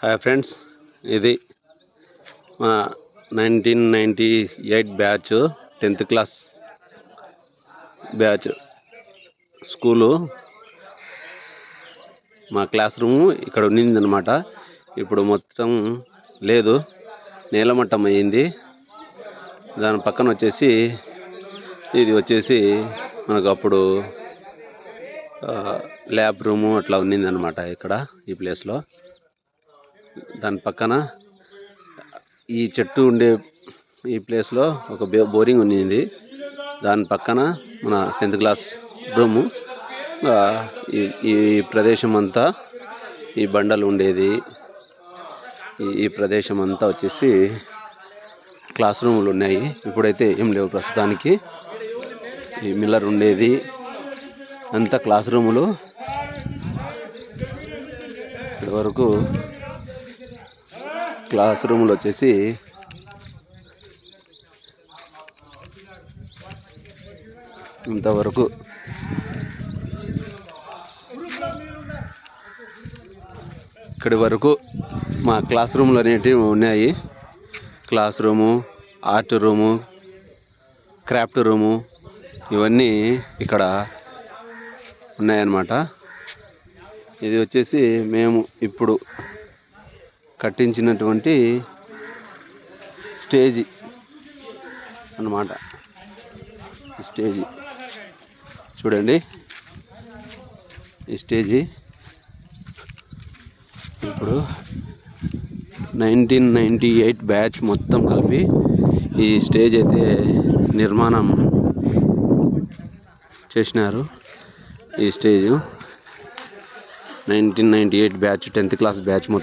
Hi friends, ఇది మా 1998 batch 10th class batch school. మా క్లాస్ రూము ఇక్కడ ఉన్నిందనమాట. ఇప్పుడు మొత్తం లేదు, నేలమట్టం అయ్యింది. దాని పక్కన వచ్చేసి ఇది వచ్చేసి మనకు అప్పుడు ల్యాబ్ రూము అట్లా ఉన్నిందనమాట ఇక్కడ ఈ ప్లేస్లో. దాని పక్కన ఈ చెట్టు ఉండే ఈ ప్లేస్లో ఒక బోరింగ్ ఉన్నింది. దాని పక్కన మన 10th క్లాస్ రూము. ఈ ప్రదేశం అంతా ఈ బండలు ఉండేది. ఈ ప్రదేశం అంతా వచ్చేసి క్లాస్ రూములు ఉన్నాయి. ఇప్పుడైతే ఏం లేవు ప్రస్తుతానికి. ఈ మిల్లర్ ఉండేది అంతా క్లాస్ రూములు. ఇక్కడి వరకు క్లాస్ రూములు వచ్చేసి ఇంతవరకు. ఇక్కడి వరకు మా క్లాస్ రూములు అనేటివి ఉన్నాయి. Class room, art room, craft room ఇవన్నీ ఇక్కడ ఉన్నాయన్నమాట. ఇది వచ్చేసి మేము ఇప్పుడు కట్టించినటువంటి స్టేజీ అన్నమాట. స్టేజీ చూడండి, ఈ స్టేజీ ఇప్పుడు 1998 బ్యాచ్ మొత్తం కలిపి ఈ స్టేజ్ అయితే నిర్మాణం చేసినారు. ఈ stage 1998 batch 10th class batch మొత్తం